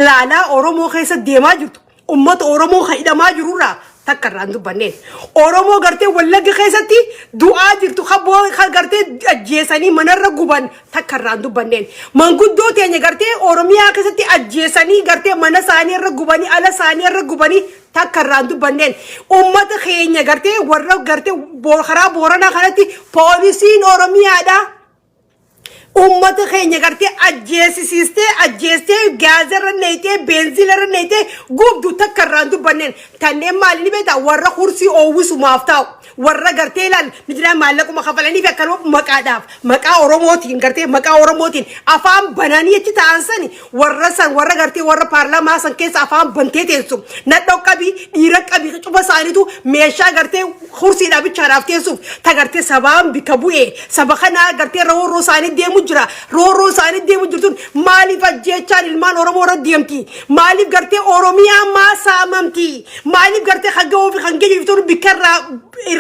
laala oromoo keessa deemaa jirtu ummata oromoo hidhamaa jirurraa takkarraan dubbanneen oromoo gartee wallagga keessatti du'aa jirtu haboo gartee ajjeesanii manarra guban takkarraan dubbanneen manguddoo teenya gartee oromiyaa keessatti ajjeesanii gartee mana isaanii irra gubanii ala isaanii irra gubanii takkarraan dubbanneen ummata keenya gartee warra gartee karaa booranaa kanatti poolisiin oromiyaadha ummata keenya gartee ajjeestee gaazarra neeytee beenziilarra neeytee gubdu takkarraan dubbanneen kanneen maaliin beektaa warra kursii oowwisumaaf ta'u warra gartee ilaal mijiraan maallaquma kafalaniif akkanuma maqaa oromootiin gartee maqaa oromootiin afaan bananii achi ta'an sani warra gartee warra paarlaamaa san keessa afaan bantee teessu nadhoo qabii dhiira qabii cuba isaaniitu meeshaa gartee kursiidhaa bichaadhaaf teessuuf ta gartee sabaan bika bu'ee saba kanaa gartee roorroo isaanii deemu jira roorroo isaanii deemu jirtuun maaliif ajjeechaan ilmaan oromoo irra deemti maaliif gartee oromiyaa maasaamamti maaliif gartee hanga ofii kan geejjibtuun bikarraa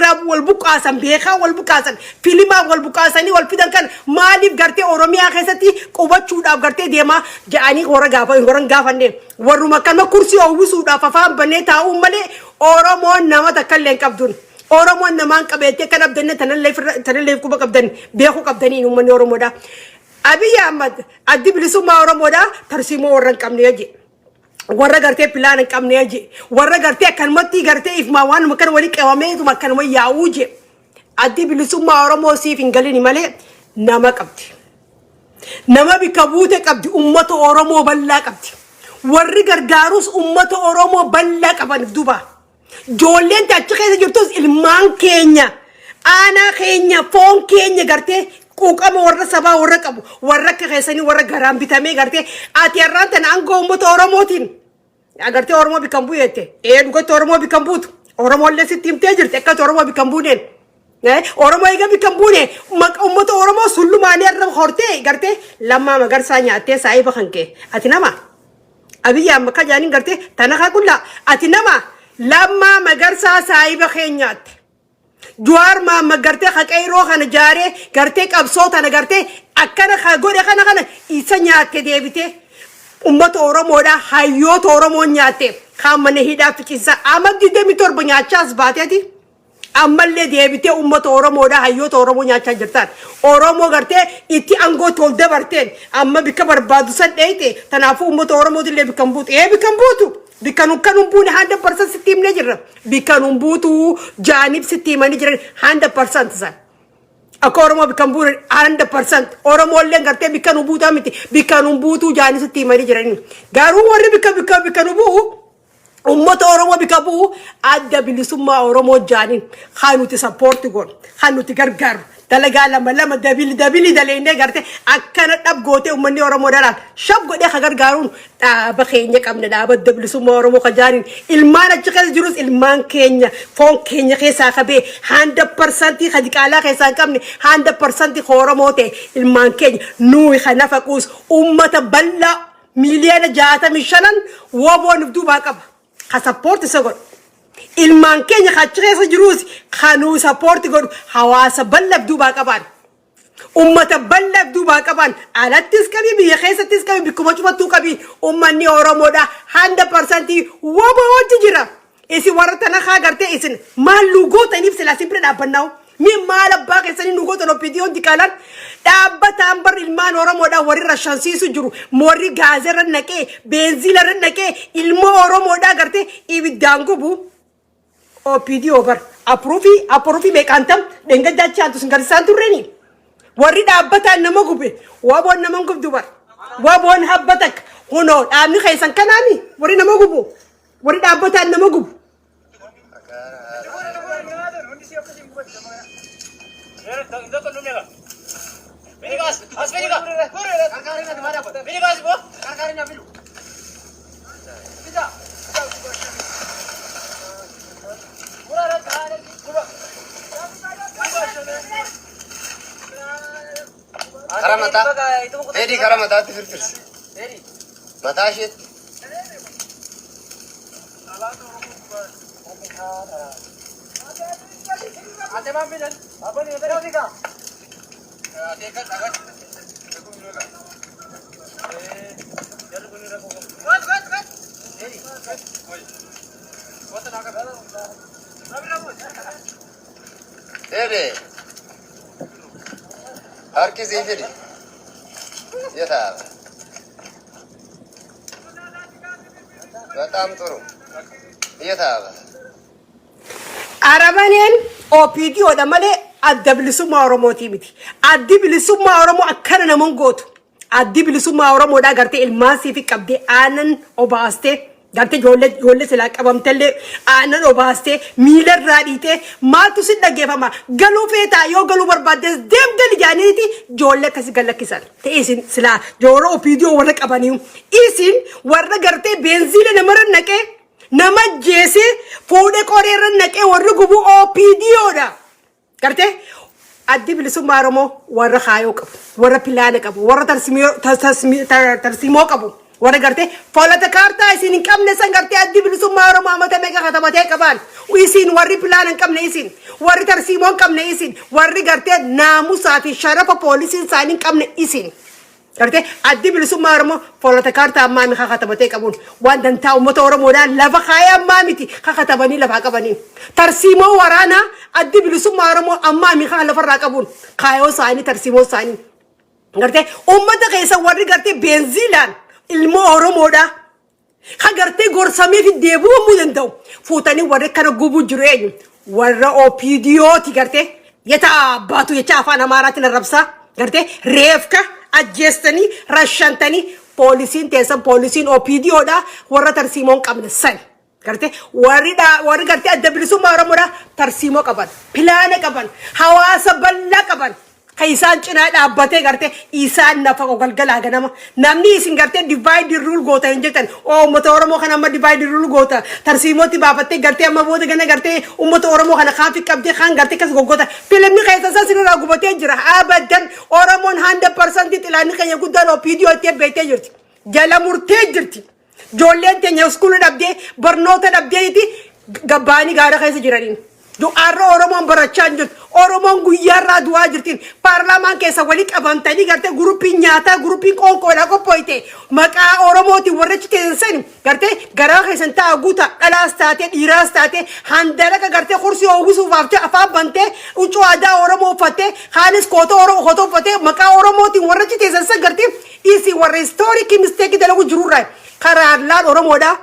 irraa wal buqaasan beekaa wal buqaasan filimaa wal buqaasanii wal fidan kan maaliif gartee oromiyaa keessatti qubachuudhaaf gartee deemaa ja'anii horan gaafanneen warruma kanuma kursii oowwisuudhaaf afaan bannee taa'uu malee oromoon nama takka illee hin qabduun oromoon namaan qabeettee kan abdanne tanallee quba qabdan beekuu qabdanii uummanni oromoodha. Abiy Ahmad addi bilisummaa oromoodha tarsiimoo warra hin qabne jedhe. warra gartee pilaan hin qabne je warra gartee akkanumatti gartee ifmaa waan makan wali qabameetu akkanuma yaa'uu je addi bilisummaa oromoo siif hin galini malee nama qabdi nama bika buute qabdi ummata oromoo bal'aa qabdi warri gargaarus ummata oromoo bal'aa qaban duba joolleen achi keessa jirtus ilmaan keenya aanaa keenya foon keenya gartee quuqama warra sabaa warra qabu warra akka keessanii warra garaan bitamee gartee ati har'aan tana aangoo ummata oromootiin agartee oromoo bikan bu'eette dhugatti oromoo bikan buutu oromollee sitti himtee jirti akkati oromoo bikan buuneen oromoo eega bikan buune ummata oromoo sullumaanii irra hortee gartee lammaa magarsaa nyaattee saayiba kan kee ati nama Abiy Ahmad ka jaaniin gartee tana kaa kullaa ati nama lammaa magarsaa saayiba kee nyaatte Juar ma gartee haqayroo kana jaaree gartee qabsoo tana gartee akkana ka godhe kana isa nyaatte deebite ummata oromoodha hayyoota oromoo nyaatte kaamane hidhaa fiqisa amma 27 nyaachaas baateeti ammallee deebite ummata oromoodha hayyoota oromoo nyaachaa jirtan oromoo gartee itti aangoo tol dabarteen amma bika barbaadu san dheeyte tanaafuu ummata oromootillee bikan buutu Bikanu kanun buune 100% sitti himne jirra bikanun buutu jaanib sitti himanii jiran 100% san akka oromoo bikan buune 100% oromollee gartee bikanu buutaa miti bikanun buutu jaanib sitti himanii jiran garuu warri bikanu buu ummata oromoo bika buu adda bilisummaa oromoo jaaniin hanuti support gon hanuti gargaaru dalagaa lama dabili daleenne garte akkana dhab goote ummanni oromoo dalaan shab godhe ka gargaaruun dhaaba keenya qabna dhaaba bilisummaa oromoo ka jaaniin ilmaan achi keessa jirus ilmaan keenya foon keenya keessaa qabee 100% ka diqaalaa keessaa hin qabne 100% ka oromoo ta'e ilmaan keenya nuyi kana faquus ummata bal'aa miliyoona 65 woboon duubaa qaba ka support isa godhu ilmaan keenya achi keessa jirus kanuu support godhu hawaasa bal'aaf duubaa qaban ummata bal'aaf duubaa qaban alattis qabi biyya keessattis qabi bikkuma cufattuu qabi ummanni oromoodha 100% wobo wajji jira isi warra tana kaa gartee isin maal lugootaniif sila simpire dhaabbannaawu mi maal abbaa keessanii lugootan oppidiyoon dikaalan dhaabbataan bar ilmaan oromoodha warri rashansiisu jiru morri gaazerra naqee beenziilarra naqee ilmoo oromoodha gartee ibiddaan gubu OPDO bar approfi meeqantam dengajjachaa antu singarisaan turreni warri dhaabbataan nama gube waboon nama gubdu bar waboon habbatak huno dhaabni keessan kanaami warri nama gubu warri dhaabbataan nama gubu Karamata, Edi karamata tifirtirs. Mata shit. Ate mampilan, apa ni? Ada apa ni kah? Ate kan agak. Jalan bunyi ragu. What? هدي هركي زي فيدي يتابع በጣም ጥሩ እየታበ አረመኔን ኦፒዲዮ ደመለ አደብልሱማ ኦሮሞቲ ሚቲ አዲብልሱማ ኦሮሞ አከነ ነመንጎቱ አዲብልሱማ ኦሮሞ ዳገርቴ ኢልማሲ ፊ ቀብዴ አነን ኦባስቴ garte jolle sila qabamtelle aanan obaaste miilar raadite maaltu si dhageeffama galuu feeta yoo galuu barbaaddes deemteli jaaniiti jolle kasi galakkisan isin sila jooro opiidiyoo warra qabaniyu isin warra garte benziile namarra naqee nama jeese fuudhe qoreerra naqee warra gubu opiidiyoodha garte addi bilisummaa oromoo warra kaayoo qabu warra pilaana qabu warra tarsimoo qabu warra garte folata kaartaa isin qabne san garte addi bilisummaa oromoo amata meeqa katabatee qaban isin warri pilaan qabne isin warri tarsiimoon qabne isin warri garte naamusaa fi sharafa poolisiin isaanii qabne isin garte addi bilisummaa oromoo folata kaartaa ammaa meeqa katabatee qabun waan dantaa ummata oromoodhaan lafa kaayee ammaa miti kakatabanii lafaa qabanii tarsiimoo waraanaa addi bilisummaa oromoo ammaa meeqa lafarraa qabun kaayoo isaanii tarsiimoo isaanii garte ummata keessa warri garte benziilaan ilmo oromoodha hagartee gorsamee fi deebi'uu danda'u fuutanii warra kana gubuu jiru eenyu warra opiidiyooti gartee yeta abbaatu jecha afaan amaaraatiin arrabsaa gartee reefka ajjeestanii rashantanii poolisiin teessan poolisiin opiidiyoodha warra tarsiimoon qabne san gartee warri gartee adda bilisummaa oromoodha tarsiimoo qaban pilaana qaban hawaasa bal'aa qaban kaisan cina dhaabbate garte isaan nafa galgalaa ganama namni isin garte divide rule goota hinjetan o ummata oromoo kana amma divide rule goota tarsiimooti baafatte garte amma booda gana garte ummata oromoo kana kaafi qabde kan garte kas gogoota filimni keessa sirra gubatee jira abadan oromoon 100% tilaani kanya guddaan opiidiyoo itti beetee jirti jala murtee jirti joolleen teenya iskuula dhabdee barnoota dhabdeeti gabbaanii gaara keessa jiraniin जो आरो ओरोमों बरच्चान जो ओरोमों गुयारा दुआ जिरतीन पार्लियामेंट के सवाली कबंतनी करते ग्रुपी न्याता ग्रुपी कौन कोला को पोइते मका ओरोमों ती वर्च टेंशन करते गरा के संता अगुता अलास्ताते इरास्ताते हंदला का करते कुर्सी ओगुसु वाफ्ते अफा बनते उचो आदा ओरोमों फते खालिस कोतो ओरो होतो फते मका ओरोमों ती वर्च टेंशन करते इसी वर स्टोरी की मिस्टेक दला को जरूर है करार लाल ओरोमोडा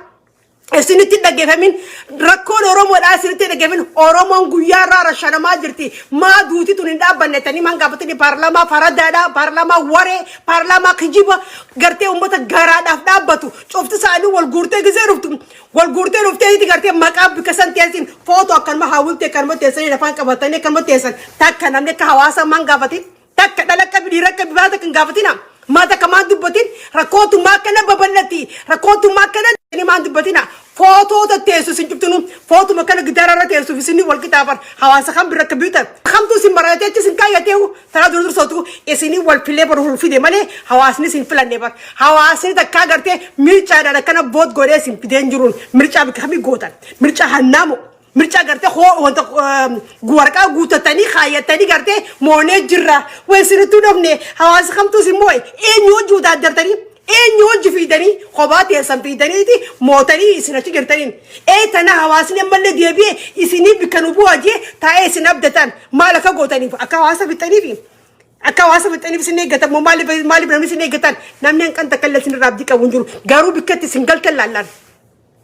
اسنتي دغفمين ركون اورومو دا اسنتي دغفمين اورومو غيارا رشانما جرتي ما دوتي تون دا بنتني مان غابتني بارلاما فرادادا بارلاما وري بارلاما خجيبا غرتي امبتا غرا دافدابتو شفت سالو والغورتي غزرفتم والغورتي رفتي دي غرتي مقاب كسنتيسين فوتو كان ما حاولتي كان ما تيسن دفان كبتني كان ما تيسن تاكنا نك حواسا مان غابتي تاك دلك بديرك بباده كان غابتينا ما تكمان دبتين ركوتو ما كان ببلتي ركوتو ما كان ni mandu batina foto ta tesu sinjuptunu foto makana gidara tesu fisini wal kitabar hawasa kham bir computer kham tu simbarate ti sin kayate tara dur sotu esini wal file par hul fide male hawasni sin filane par hawasni ta ka garte mircha da kana bot gore sin piden jurun mircha bi khami gotan mircha hannamo mircha garte ho wonta guwarka gutatani khayatani garte mone jirra wesini tu dofne hawas kham tu simoy enyo juda dartani enyo jifidani khobati sampidani ti motani isinati gertanin tana hawasni malle diabi isini bikanu buaje ta sinabdatan malaka gotani akawasa bitani fi akawasa bitani sinne gata mo mali bram sinne gatan namne kan takallasin rabdi ka wunjuru garu bikati singal talallan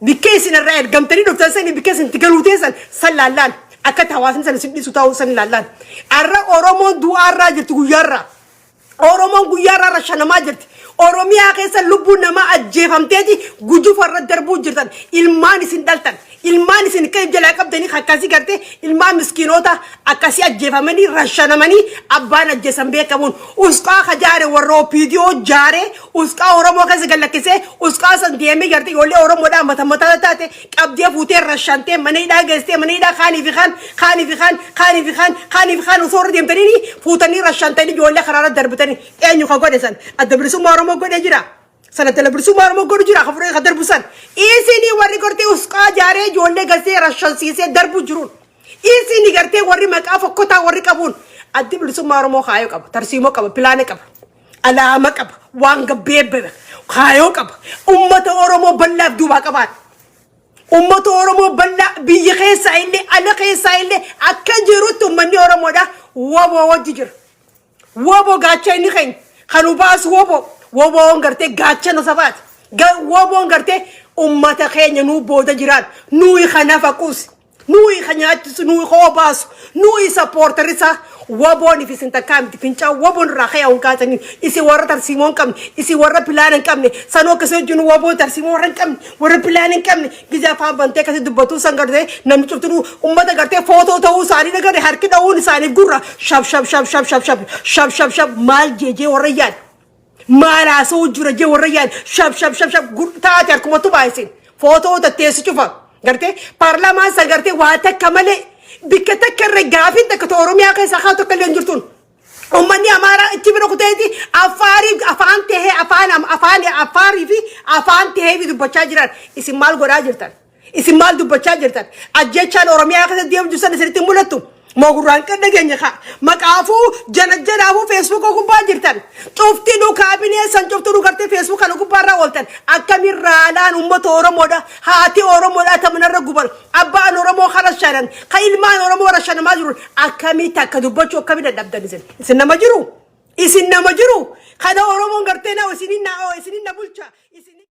bikesin raid gamtani doktor sani bikesin tigalutesan salallan akat hawasin san sibdi sutaw san lallan arra oromo duara jirtu guyarra oromo guyarra rashana majirti oromiyaa keessa lubbuun nama ajjeefamteeti gujuuf warra darbuu jirtan ilmaan isin dhaltan ilmaan isin kee jalaa qabdanii akkasii garte ilmaan miskiinota akkasii ajjeefamanii rashanamanii abbaan ajjeesan beekamuun usqaa kajaare warra opiidiyoo jaare usqaa oromoo keessa gallakkisee usqaa san deemee garte ijoollee oromoodhaa mataa taate qabdee fuutee rashantee mana hidhaa geessitee mana hidhaa kaaniif kaan osoo irra deemtanii fuutanii rashantanii ijoollee karaarra darbitanii eenyu ka godhe san adda bilisummaa oromoo godhe jira sana telebilisummaa oromoo godhu jira kafuree ka darbusan isini warri gortee usqaa jaaree ijoollee gasee rashansiisee darbu jiruun isini gartee warri maqaa fokkotaa warri qabuun addi bilisummaa oromoo kaayoo qaba tarsiimoo qaba pilaane qaba alaama qaba waan gabbeebbe kaayoo qaba ummata oromoo bal'aaf duubaa qabaan ummata oromoo bal'aa biyya keessaa illee ala keessaa illee akka jirutti ummanni oromoodha waboo wajji jira. Waboo gaacha inni keenya kan ubaasu woboon gartee gaachana sabaati. Woboon gartee ummata keenya nuu booda jiraan nuyi kana faquusi. Nuyi kanyaachisu nuyi hobaasu nuyi supporterisa waboon ifisin takkaamti fincaa waboon raakaya unkaatanii isi warra tarsiimoon qabne isi warra pilaanin qabne sanoo akkasii wajjin waboon tarsiimoo warra hin qabne warra pilaanin qabne gizaa afaan bantee akkasii dubbatuu san gartee namni cuftinuu ummata gartee footoo ta'uu isaanii dhagare harki dha'uun isaaniif gurra shab maal jeejee warra yaad maal haasa'uu jira jee warra yaad shab taate harkumatu baay'isin footoo tatteessi cufa. Garte parlamaan sa garte waa takka malee bikka takka irra gaafin takka Oromiyaa keessa haa tokko illee jirtuun ummanni Amaaraa itti bira kuteeti afaan tahee afaarii fi afaan tahee dubbachaa jiran isin maal godhaa jirtan isin maal dubbachaa jirtan ajjechaan Oromiyaa keessa deemtu san isinitti mul'attu moguraan kan dhageenya kaa maqaafuu janajjanaafuu Facebook gubbaa jirtan cufti nu kaabinee san cufti nu gartee Facebook kan gubbaarraa ooltan akkamiin raalaan uummata Oromoodha haati Oromoodha tamanarra guban abbaan Oromoo harashanan ka ilmaan Oromoo harashanamaa jiru akkamitti akka dubbachuu akkamiin dadhabdan isin nama jiru kana Oromoon gartee na isin na bulcha isin